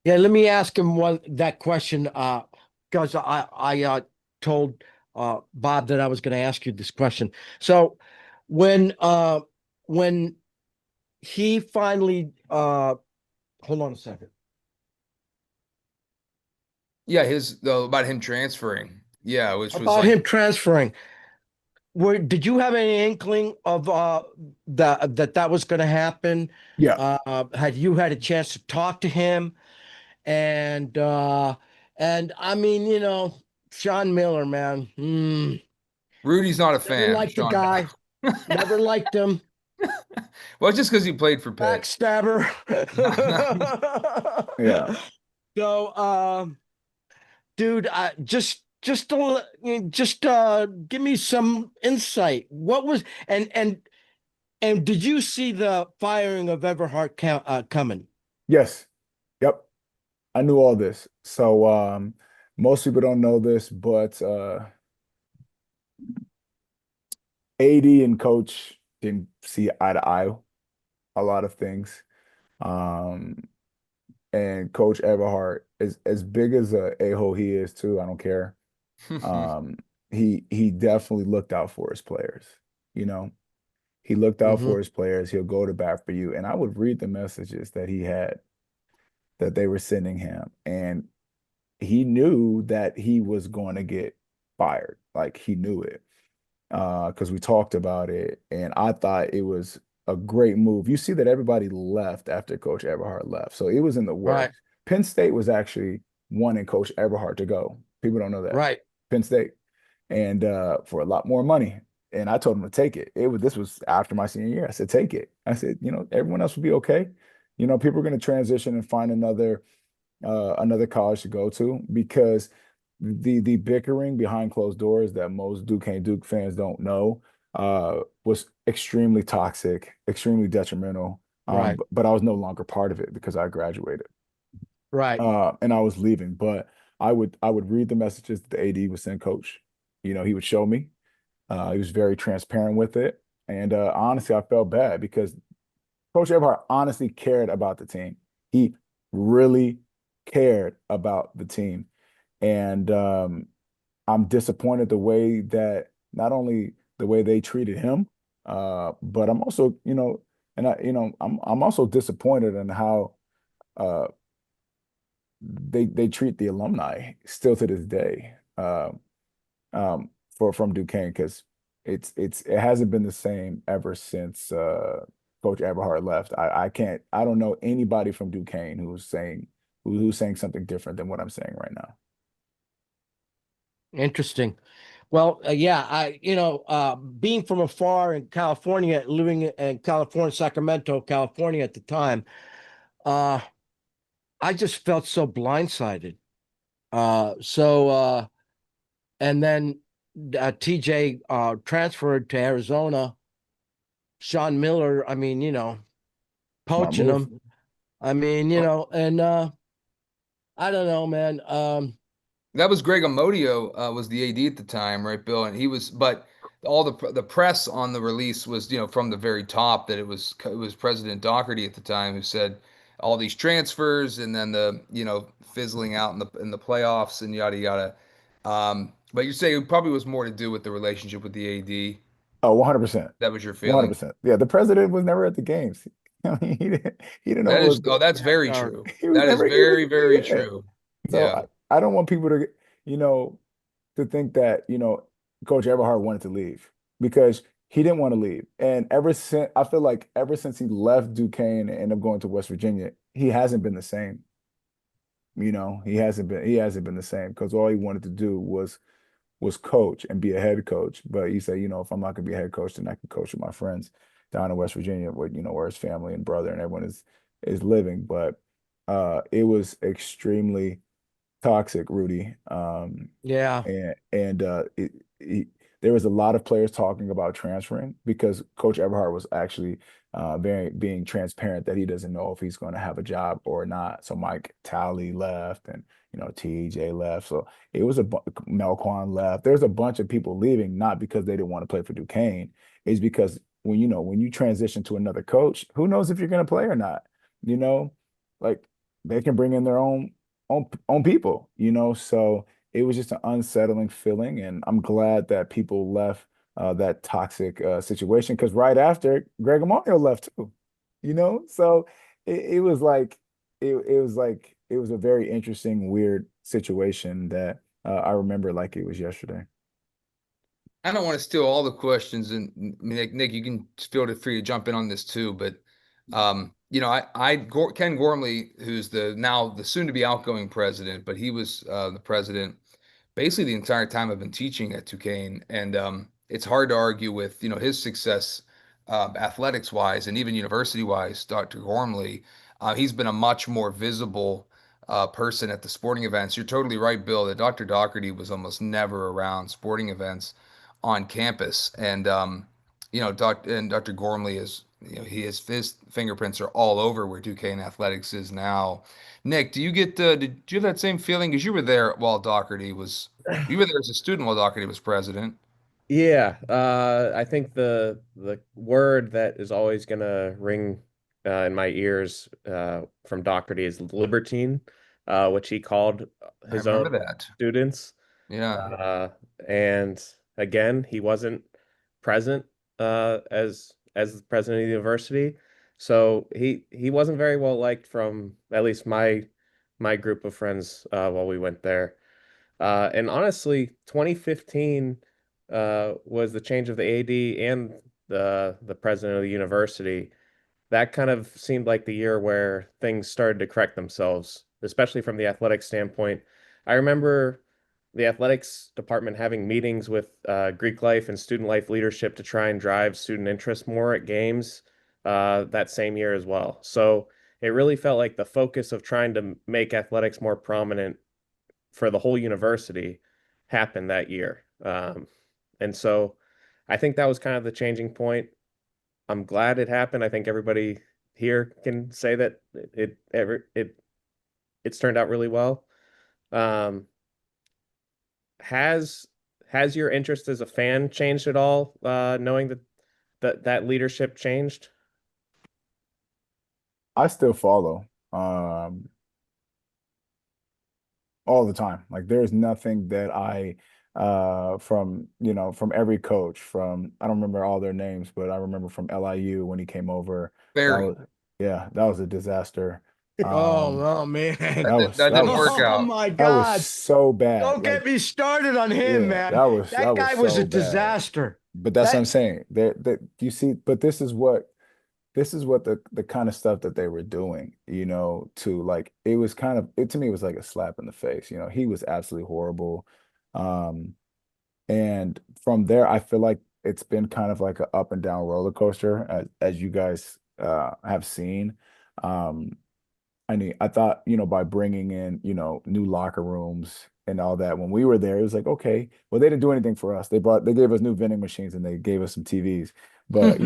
Yeah, let me ask him that question. Because I told Bob that I was going to ask you this question. So when he finally hold on a second. Yeah, his though about him transferring. Yeah, which was About like him transferring. Did you have any inkling of that was going to happen? Yeah. Had you had a chance to talk to him? And I mean, Sean Miller, man, Rudy's not a never fan. liked the Sean. guy, never liked him, Well, just because he played for Pitt. backstabber. Yeah. So, dude, just give me some insight. What was and did you see the firing of Everhart coming? Yes. Yep. I knew all this. So most people don't know this, but AD and coach didn't see eye to eye a lot of things. Um And Coach Everhart is as big as a hole he is too. I don't care. Um, he definitely looked out for his players. You know, he looked out Hmm. for his players. He'll go to bat for you. And I would read the messages that he had that they were sending him, and he knew that he was going to get fired. Like he knew it because we talked about it, and I thought it was a great move. You see that everybody left after Coach Eberhard left, so it was in the Right, works. Penn State was actually wanting Coach Eberhard to go. People don't know that. right. Penn State, and for a lot more money. And I told him to take it. This was after my senior year. I said, take it. I said, everyone else will be okay. People are going to transition and find another college to go to because the bickering behind closed doors that most Duquesne Duke fans don't know was extremely toxic, extremely detrimental. Right, But I was no longer part of it because I graduated right. and I was leaving. But I would read the messages that the AD would send coach. He would show me. He was very transparent with it. And honestly, I felt bad because Coach Eberhard honestly cared about the team. He really cared about the team. And I'm disappointed the way that not only the way they treated him, but I'm also, I'm also disappointed in how uh, they treat the alumni still to this day. For from Duquesne because it hasn't been the same ever since Coach Eberhard left. I don't know anybody from Duquesne who's saying something different than what I'm saying right now. Interesting. Well, yeah, being from afar in California, living in California, Sacramento, California at the time, uh, I just felt so blindsided. And then TJ transferred to Arizona. Sean Miller, I mean, Smart poaching move. him. I mean, and I don't know, man. That was Greg Amodio was the AD at the time, right, Bill? And he was, but all the press on the release was, from the very top that it was President Doherty at the time who said all these transfers and then the, fizzling out in the playoffs and yada yada. But you say it probably was more to do with the relationship with the AD. Oh, 100%. That was your feeling. 100%. Yeah, the president was never at the games. I mean, he didn't know That what was is, good. oh, that's Yeah, very no, true. He was That is never he was very, very yeah. true. So Yeah. I don't want people to, you know, to think that, Coach Everhart wanted to leave because he didn't want to leave. And I feel like ever since he left Duquesne and ended up going to West Virginia, he hasn't been the same. He hasn't been the same because all he wanted to do was coach and be a head coach. But he said, if I'm not gonna be a head coach, then I can coach with my friends down in West Virginia, where his family and brother and everyone is living. But it was extremely toxic, Rudy. yeah, And there was a lot of players talking about transferring because Coach Everhart was actually very being transparent that he doesn't know if he's going to have a job or not. So Mike Talley left, and TJ left. So it was Melquan left. There's a bunch of people leaving not because they didn't want to play for Duquesne. It's because when you transition to another coach, who knows if you're going to play or not? You know, like they can bring in their own people, so it was just an unsettling feeling, and I'm glad that people left that toxic situation because right after Greg Amonio left too, so it was like it was a very interesting, weird situation that I remember like it was yesterday. I don't want to steal all the questions, and Nick, you can feel free to jump in on this too. But Ken Gormley, who's the soon to be outgoing president, but he was the president basically the entire time I've been teaching at Duquesne, and it's hard to argue with his success athletics wise and even university wise. Dr. Gormley, he's been a much more visible person at the sporting events. You're totally right, Bill, that Dr. Doherty was almost never around sporting events on campus, and Dr. Gormley is his fingerprints are all over where Duquesne athletics is now. Nick, did you have that same feeling? Because you were there while you were there as a student while Doherty was president. Yeah, I think the word that is always gonna ring in my ears from Doherty is libertine, which he called I his own remember that. students. Yeah. Uh, and again, he wasn't present as the president of the university, so he wasn't very well liked from at least my group of friends while we went there. And honestly, 2015 was the change of the AD and the president of the university. That kind of seemed like the year where things started to correct themselves, especially from the athletic standpoint. I remember the athletics department having meetings with Greek life and student life leadership to try and drive student interest more at games that same year as well. So it really felt like the focus of trying to make athletics more prominent for the whole university happened that year. And so I think that was kind of the changing point. I'm glad it happened. I think everybody here can say that it's turned out really well. Um, has has your interest as a fan changed at all, knowing that leadership changed? I still follow um all the time. Like there's nothing that I from from every coach from I don't remember all their names, but I remember from LIU when he came over. That Very. was yeah, that was a disaster. Oh, Um no, man. that was That that didn't work was Oh out. my that was God. so bad. Don't Like get me started on him, yeah, man. that That was guy was so a bad. disaster. But that's what I'm That saying. That you see, but this is what the kind of stuff that they were doing, to like it was kind of it to me was like a slap in the face. He was absolutely horrible. Um, and from there, I feel like it's been kind of like an up and down roller coaster, as you guys have seen. Um, I mean, I thought, by bringing in, new locker rooms and all that, when we were there, it was like, okay, well, they didn't do anything for us. They gave us new vending machines and they gave us some TVs. But,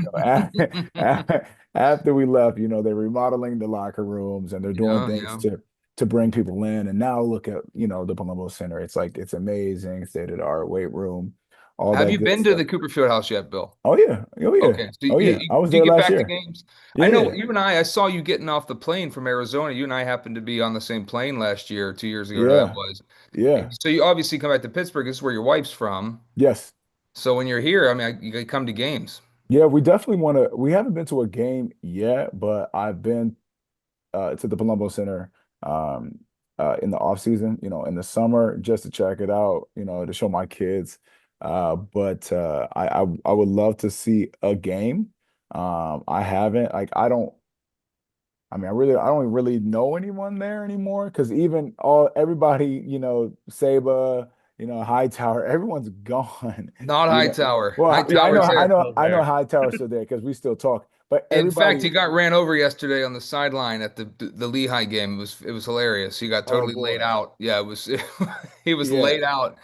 after we left, they're remodeling the locker rooms and they're doing Yeah, things yeah. to bring people in. And now look at, the Palumbo Center. It's like, it's amazing, state-of-the-art weight room, all Have that you good been to stuff. the Cooper Fieldhouse yet, Bill? Oh yeah. Oh yeah. Okay, so Oh yeah. I was do you there get last back to year. games? I Yeah, know yeah. you and I saw you getting off the plane from Arizona. You and I happened to be on the same plane last year, 2 years ago, whatever that Yeah. was. Yeah. So you obviously come back to Pittsburgh. This is where your wife's from. Yes. So when you're here, I mean, you come to games. Yeah, we definitely want to. We haven't been to a game yet, but I've been to the Palumbo Center um, in the off season, in the summer, just to check it out, to show my kids. But I would love to see a game. I haven't like I don't. I mean, I don't really know anyone there anymore because even everybody, Saba, Hightower, everyone's gone. Not You know, Hightower. well, yeah, Hightower's there. Still I know there. Hightower's still there because we still talk, but In fact, everybody, he got ran over yesterday on the sideline at the Lehigh game. It was hilarious. He got oh totally laid boy, out. Yeah, it was he was yeah. laid out.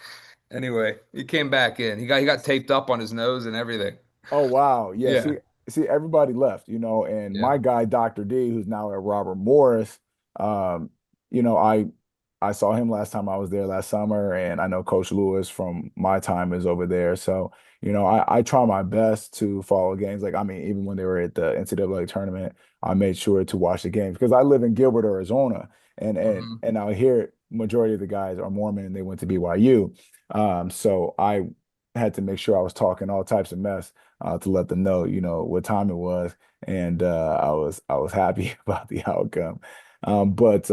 Anyway, he came back in. He got taped up on his nose and everything. Oh wow. Yeah, Yeah. see everybody left, and Yeah. my guy Dr. D, who's now at Robert Morris, um, you know, I saw him last time I was there last summer, and I know Coach Lewis from my time is over there. So, I try my best to follow games. Like, I mean, even when they were at the NCAA tournament, I made sure to watch the games because I live in Gilbert, Arizona, and and Mhm. and out here, majority of the guys are Mormon and they went to BYU. So I had to make sure I was talking all types of mess to let them know, what time it was, and I was happy about the outcome. But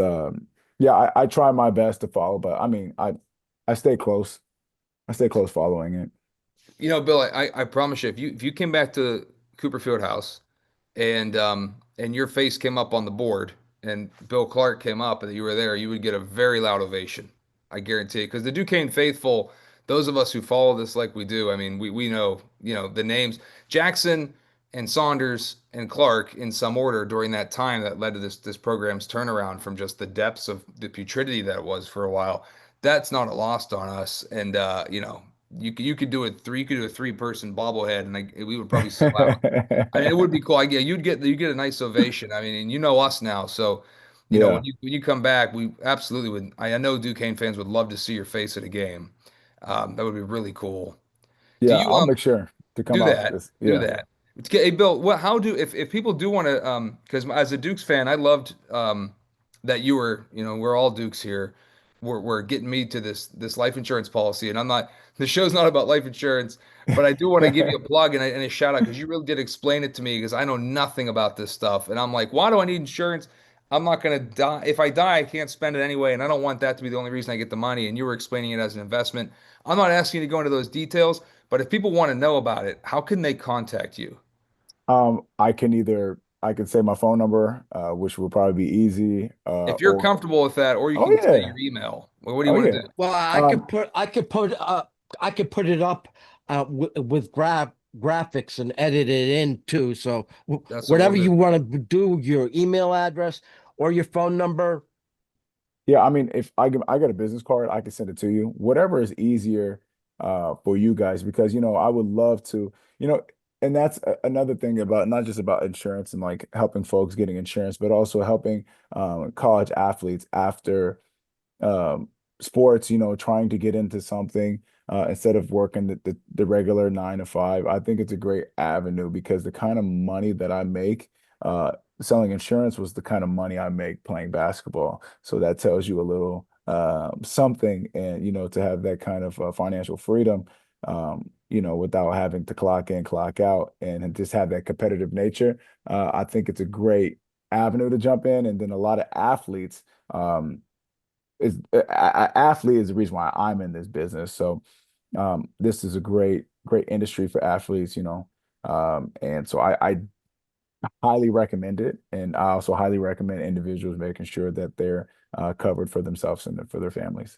yeah, I try my best to follow, but I mean, I stay close. I stay close following it. Bill, I promise you, if you came back to Cooper Fieldhouse and your face came up on the board and Bill Clark came up and you were there, you would get a very loud ovation. I guarantee it. Because the Duquesne faithful, those of us who follow this like we do, I mean, we know, the names Jackson and Saunders and Clark in some order during that time that led to this program's turnaround from just the depths of the putridity that it was for a while. That's not lost on us. And you could do a 3-person bobblehead and we would probably sell out. I mean, it would be cool. Yeah, you'd get a nice ovation. I mean, and you know us now, so when Yeah. you come back, we absolutely would. I know Duquesne fans would love to see your face at a game. That would be really cool. Do Yeah, you I'll make sure to come do out to that? this. Do Yeah. that. Hey Bill, what how do if people do want to because as a Dukes fan, I loved that you were, we're all Dukes here. We're getting me to this life insurance policy, and I'm not the show's not about life insurance, but I do want to give you a plug and a shout out because you really did explain it to me because I know nothing about this stuff. And I'm like, why do I need insurance? I'm not gonna die. If I die, I can't spend it anyway, and I don't want that to be the only reason I get the money. And you were explaining it as an investment. I'm not asking you to go into those details, but if people want to know about it, how can they contact you? I can say my phone number, which will probably be easy, If you're or comfortable with that, or you oh can say yeah, your email. What do you oh want to yeah. do? Well, Um, I could put it up with graphics and edit it in too. So That's what we'll whatever do. you want to do, your email address or your phone number. Yeah, I mean, if I got a business card, I can send it to you. Whatever is easier for you guys, because I would love to, and that's another thing about not just about insurance and like helping folks getting insurance, but also helping college athletes after um, sports, trying to get into something instead of working the regular 9 to 5. I think it's a great avenue because the kind of money that I make selling insurance was the kind of money I make playing basketball. So that tells you a little something, and to have that kind of financial freedom, without having to clock in, clock out, and just have that competitive nature. I think it's a great avenue to jump in, and then a lot of athletes. Is athlete is the reason why I'm in this business. So this is a great industry for athletes, and so I highly recommend it, and I also highly recommend individuals making sure that they're covered for themselves and for their families.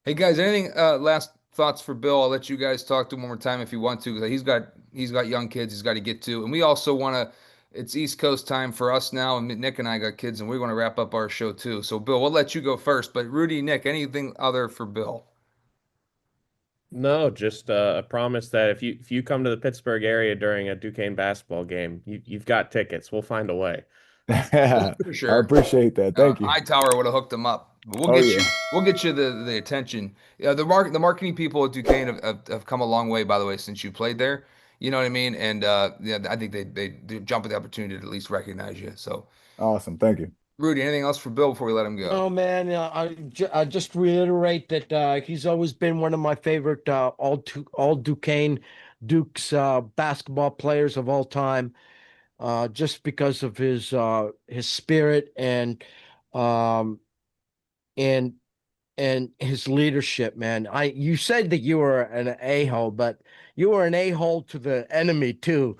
Hey guys, anything last thoughts for Bill? I'll let you guys talk to him one more time if you want to, because he's got young kids he's got to get to, and we also want to. It's East Coast time for us now, and Nick and I got kids, and we want to wrap up our show too. So Bill, we'll let you go first, but Rudy, Nick, anything other for Bill? No, just a promise that if you come to the Pittsburgh area during a Duquesne basketball game, you've got tickets. We'll find a way. I For sure. appreciate that. Thank you. Hightower would have hooked them up. But we'll Oh get you. yeah. We'll get you the attention. Yeah, the marketing people at Duquesne have come a long way, by the way, since you played there. You know what I mean? And yeah, I think they do jump at the opportunity to at least recognize you. So, Awesome. Thank you. Rudy, anything else for Bill before we let him go? No, man, I just reiterate that he's always been one of my favorite all Duquesne Dukes basketball players of all time, just because of his spirit um, and and his leadership, man. You said that you were an a-hole, but you were an a-hole to the enemy too.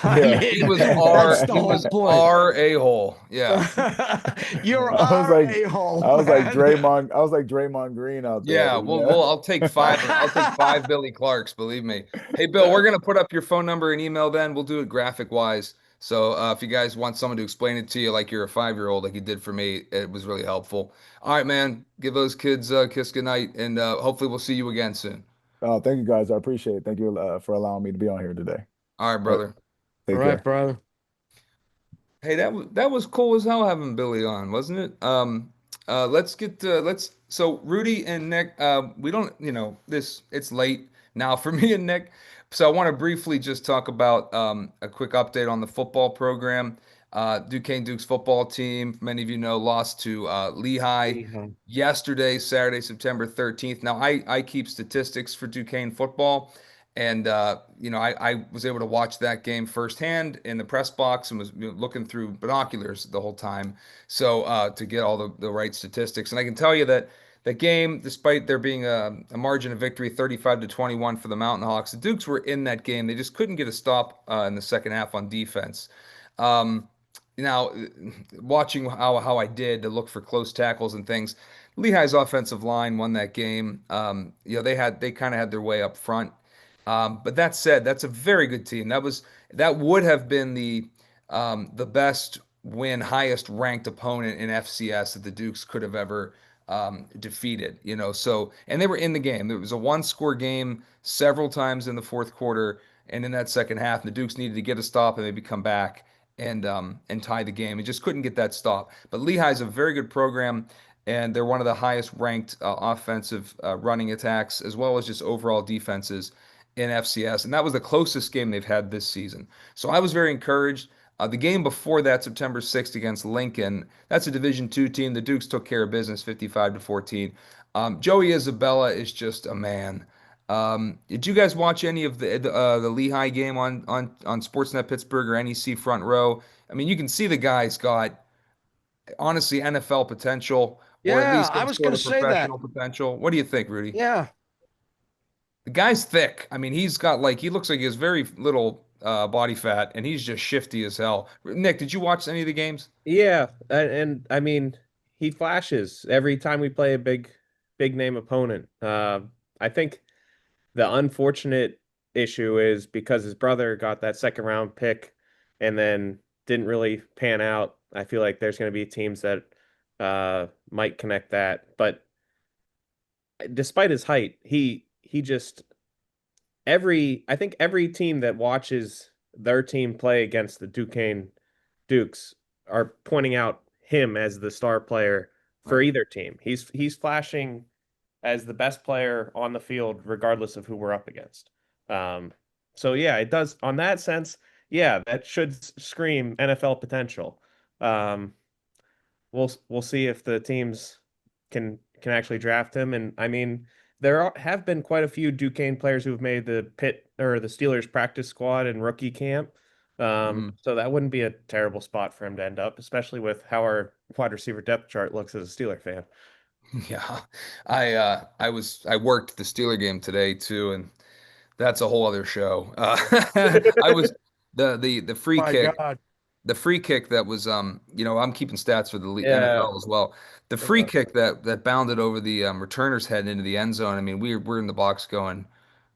I Yeah. He mean, was that's our the he whole was point. our a-hole. Yeah. You're I was our like a-hole, I was like man. Draymond. I was like Draymond Green out there. Yeah, I'll take five. I'll take five Billy Clarks, believe me. Hey, Bill, we're gonna put up your phone number and email then. We'll do it graphic wise. So if you guys want someone to explain it to you like you're a 5-year-old, like you did for me, it was really helpful. All right, man. Give those kids a kiss goodnight, and hopefully we'll see you again soon. Thank you guys. I appreciate it. Thank you for allowing me to be on here today. All right, All right. brother. All Take right, care. brother. Hey, that was cool as hell having Billy on, wasn't it? Let's so Rudy and Nick, we don't, this it's late now for me and Nick. So I want to briefly just talk about a quick update on the football program. Duquesne Dukes football team, many of you know, lost to Lehigh Yeah. yesterday, Saturday, September 13th. Now I keep statistics for Duquesne football. And I was able to watch that game firsthand in the press box and was looking through binoculars the whole time. So to get all the right statistics, and I can tell you that that game, despite there being a margin of victory, 35-21 for the Mountain Hawks, the Dukes were in that game. They just couldn't get a stop in the second half on defense. Um, now, watching how I did to look for close tackles and things, Lehigh's offensive line won that game. They kind of had their way up front. But that said, that's a very good team. That would have been the best win, highest ranked opponent in FCS that the Dukes could have ever defeated. So and they were in the game. It was a one-score game several times in the fourth quarter, and in that second half, the Dukes needed to get a stop and maybe come back and tie the game. It just couldn't get that stop. But Lehigh's a very good program. And they're one of the highest ranked offensive running attacks as well as just overall defenses in FCS, and that was the closest game they've had this season. So I was very encouraged. The game before that, September 6th against Lincoln, that's a Division II team. The Dukes took care of business 55 to 14. Joey Isabella is just a man. Did you guys watch any of the Lehigh game on Sportsnet Pittsburgh or NEC Front Row? I mean, you can see the guy's got honestly NFL potential or at Yeah, least I some was sort going to of say that. professional potential. What do you think, Rudy? Yeah. The guy's thick. I mean, he's got like he looks like he has very little body fat, and he's just shifty as hell. Nick, did you watch any of the games? Yeah, and I mean, he flashes every time we play a big name opponent. I think the unfortunate issue is because his brother got that second round pick and then didn't really pan out. I feel like there's going to be teams that might connect that. But despite his height, he just I think every team that watches their team play against the Duquesne Dukes are pointing out him as the star player for Right. either team. He's flashing as the best player on the field, regardless of who we're up against. Um, so yeah, it does on that sense. Yeah, that should scream NFL potential. Um, we'll see if the teams can actually draft him. And I mean, have been quite a few Duquesne players who have made the Pitt or the Steelers practice squad and rookie camp. Mhm. So that wouldn't be a terrible spot for him to end up, especially with how our wide receiver depth chart looks as a Steeler fan. Yeah, I worked the Steeler game today too, and that's a whole other show. I was the free My kick. God. The free kick that was I'm keeping stats for the Yeah. NFL as well. The free Uh, kick that bounded over the returner's head into the end zone. I mean, we're in the box going,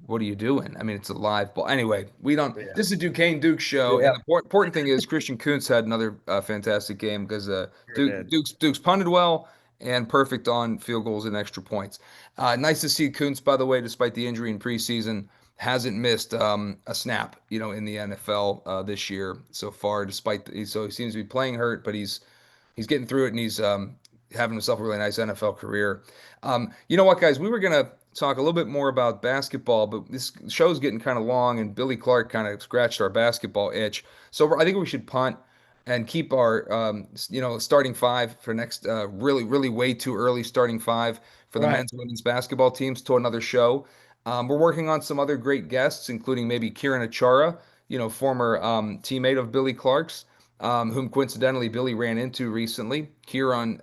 what are you doing? I mean, it's a live ball. Anyway, we don't. yeah. This is a Duquesne Duke show, and Yeah. the important thing is Christian Kuntz had another fantastic game because Sure did. Duke's punted well and perfect on field goals and extra points. Nice to see Kuntz, by the way, despite the injury in preseason, hasn't missed a snap, in the NFL this year so far. So he seems to be playing hurt, but he's getting through it and he's having himself a really nice NFL career. You know what, guys? We were gonna talk a little bit more about basketball, but this show's getting kind of long, and Billy Clark kind of scratched our basketball itch. So I think we should punt and keep our starting five for next really way too early starting five for the Right. men's and women's basketball teams to another show. We're working on some other great guests, including maybe Kieran Achara, former teammate of Billy Clark's, whom coincidentally Billy ran into recently. Kieran,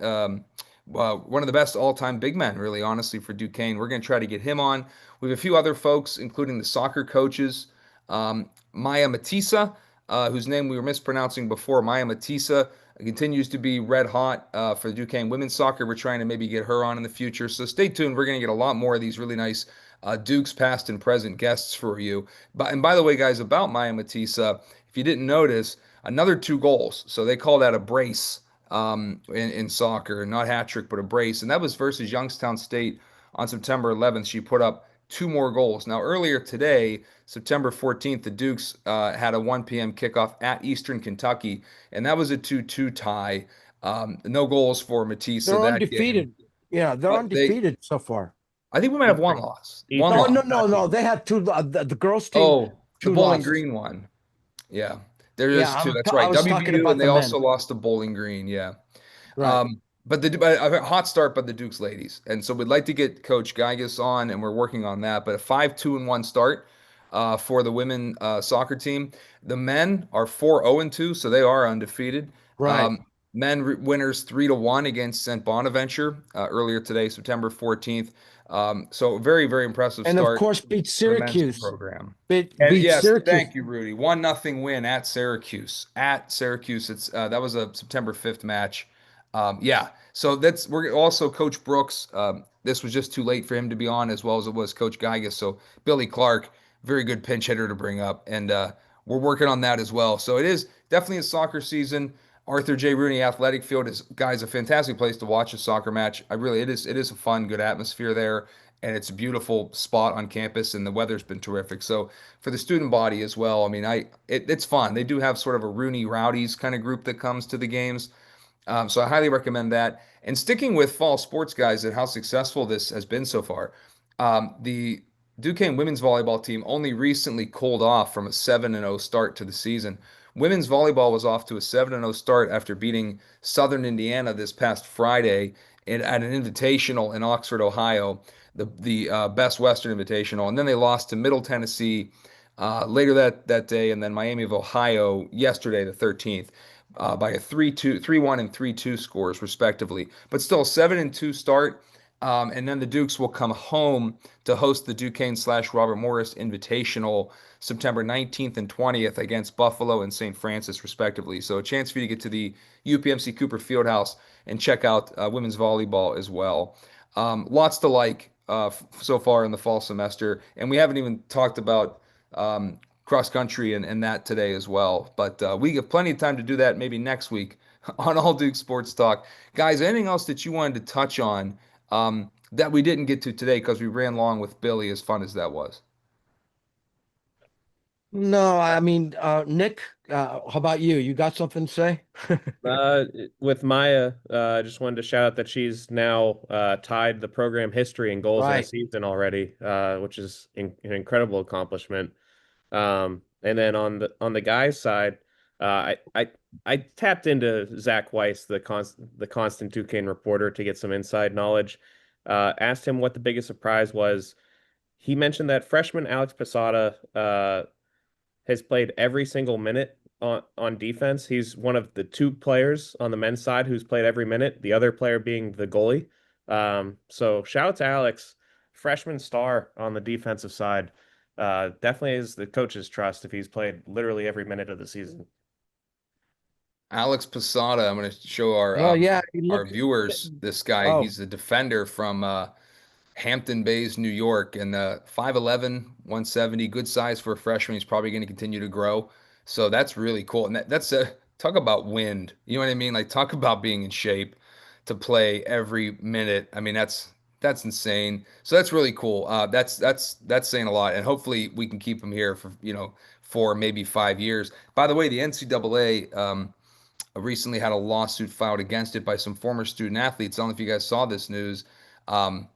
one of the best all-time big men, really, honestly, for Duquesne. We're going to try to get him on. We have a few other folks, including the soccer coaches, Maya Matisa, whose name we were mispronouncing before. Maya Matisa continues to be red hot for Duquesne women's soccer. We're trying to maybe get her on in the future. So stay tuned. We're going to get a lot more of these really nice Dukes past and present guests for you. And by the way, guys, about Maya Matisa, if you didn't notice, another 2 goals. So they call that a brace in soccer, not hat trick, but a brace. And that was versus Youngstown State on September 11th. She put up 2 more goals. Now, earlier today, September 14th, the Dukes had a 1 p.m. kickoff at Eastern Kentucky, and that was a 2-2 tie. No goals for Matisse They're that game. undefeated. Yeah, they're They, undefeated so far. I think we might have one Eastern, loss. One No, Eastern loss. no, no, Kentucky. no. They had two. The girls' team, Oh, the two Bowling losses. Green one. Yeah, there is Yeah, two. That's I right. was talking WVU, about and the they also men. lost to Bowling Green. Yeah. Right. But a hot start by the Dukes ladies, and so we'd like to get Coach Geiges on, and we're working on that. But a 5-2-1 start for the women soccer team. The men are 4-0-2, so they are undefeated. Right. Um, winners 3-1 against St. Bonaventure earlier today, September 14th. So very very impressive And of start course, beat for the men's Syracuse. program. And Beat yes, Syracuse. thank you, Rudy. 1-0 win at Syracuse. At Syracuse, it's that was a September 5th match. Yeah, so we're also Coach Brooks. This was just too late for him to be on, as well as it was Coach Geiges. So Billy Clark, very good pinch hitter to bring up, and we're working on that as well. So it is definitely a soccer season. Arthur J. Rooney Athletic Field is, guys, a fantastic place to watch a soccer match. It is a fun, good atmosphere there, and it's a beautiful spot on campus, and the weather's been terrific. So for the student body as well, I mean, it's fun. They do have sort of a Rooney Rowdies kind of group that comes to the games. So I highly recommend that. And sticking with fall sports, guys, and how successful this has been so far, the Duquesne women's volleyball team only recently cooled off from a 7-0 start to the season. Women's volleyball was off to a 7-0 start after beating Southern Indiana this past Friday at an invitational in Oxford, Ohio, the Best Western Invitational, and then they lost to Middle Tennessee later that day, and then Miami of Ohio yesterday, the 13th. By a 3-2, 3-1 and 3-2 scores respectively, but still 7-2 start. And then the Dukes will come home to host the Duquesne/Robert Morris Invitational September 19th and 20th against Buffalo and St. Francis, respectively. So a chance for you to get to the UPMC Cooper Fieldhouse and check out women's volleyball as well. Lots to like so far in the fall semester, and we haven't even talked about cross country and that today as well. But we have plenty of time to do that maybe next week on All Duke Sports Talk. Guys, anything else that you wanted to touch on that we didn't get to today because we ran long with Billy, as fun as that was? No, I mean, Nick, how about you? You got something to say? Uh, with Maya, I just wanted to shout out that she's now tied the program history in goals in a Right. season already, which is an incredible accomplishment. And then on the guys' side, I tapped into Zach Weiss, the constant Duquesne reporter, to get some inside knowledge. Asked him what the biggest surprise was. He mentioned that freshman Alex Posada has played every single minute on defense. He's one of the two players on the men's side who's played every minute, the other player being the goalie. So shout out to Alex, freshman star on the defensive side. Definitely is the coach's trust if he's played literally every minute of the season. Alex Posada, I'm going to show Oh yeah, he our looked. viewers this guy. Oh, He's a defender from Hampton Bays, New York, and 5'11", 170, good size for a freshman. He's probably going to continue to grow. So that's really cool. And that's a talk about wind. You know what I mean? Like talk about being in shape to play every minute. I mean, that's insane. So that's really cool. That's saying a lot. And hopefully we can keep him here for, for maybe 5 years. By the way, the NCAA recently had a lawsuit filed against it by some former student athletes. I don't know if you guys saw this news. Um,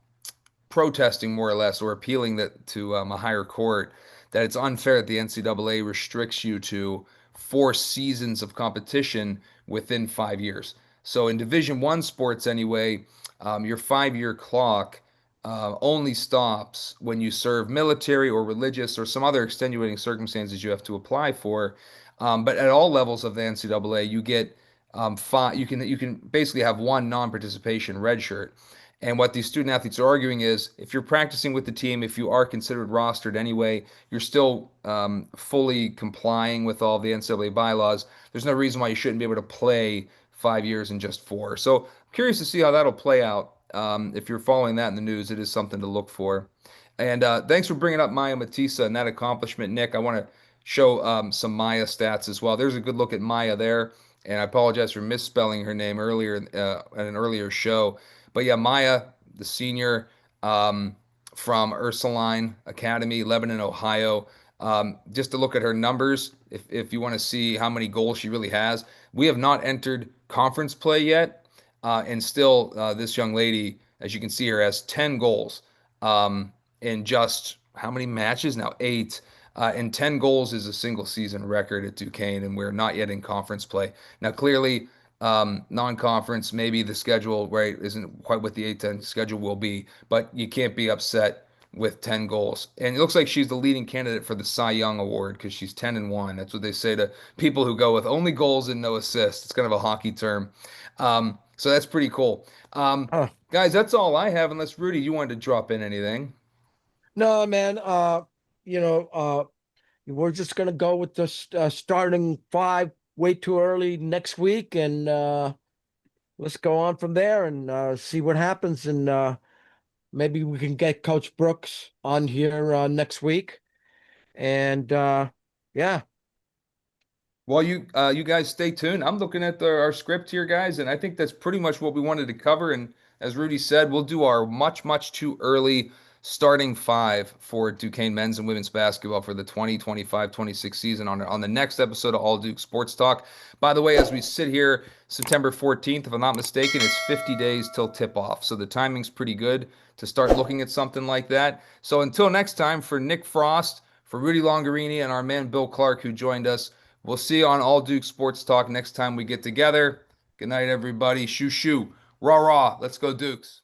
Protesting more or less or appealing that to a higher court that it's unfair that the NCAA restricts you to 4 seasons of competition within 5 years. So in Division One sports, anyway, your 5 year clock only stops when you serve military or religious or some other extenuating circumstances you have to apply for. But at all levels of the NCAA, you get five. You can basically have one non-participation red shirt. And what these student athletes are arguing is if you're practicing with the team, if you are considered rostered anyway, you're still fully complying with all the NCAA bylaws. There's no reason why you shouldn't be able to play 5 years in just four. So I'm curious to see how that'll play out. If you're following that in the news, it is something to look for. And thanks for bringing up Maya Matisa and that accomplishment, Nick. I want to show some Maya stats as well. There's a good look at Maya there. And I apologize for misspelling her name earlier at an earlier show. But yeah, Maya, the senior from Ursuline Academy, Lebanon, Ohio. Just to look at her numbers, if you want to see how many goals she really has. We have not entered conference play yet. And still, this young lady, as you can see here, has 10 goals in just how many matches now? 8. And 10 goals is a single season record at Duquesne, and we're not yet in conference play. Now, clearly, non-conference, maybe the schedule, right, isn't quite what the A10 schedule will be, but you can't be upset with 10 goals. And it looks like she's the leading candidate for the Cy Young Award because she's 10-1. That's what they say to people who go with only goals and no assists. It's kind of a hockey term. So that's pretty cool. oh. Guys, that's all I have, unless Rudy, you wanted to drop in anything. No, man. You know, we're just gonna go with the starting five way too early next week, and let's go on from there and see what happens. And maybe we can get Coach Brooks on here next week. And yeah, Well, you guys stay tuned. I'm looking at our script here, guys, and I think that's pretty much what we wanted to cover. And as Rudy said, we'll do our much, much too early starting five for Duquesne men's and women's basketball for the 2025-26 season on the next episode of All Duke Sports Talk. By the way, as we sit here, September 14th, if I'm not mistaken, it's 50 days till tip-off. So the timing's pretty good to start looking at something like that. So until next time, for Nick Frost, for Rudy Longarini, and our man Bill Clark, who joined us, we'll see you on All Duke Sports Talk next time we get together. Good night, everybody. Shoo, shoo. Rah, rah. Let's go, Dukes.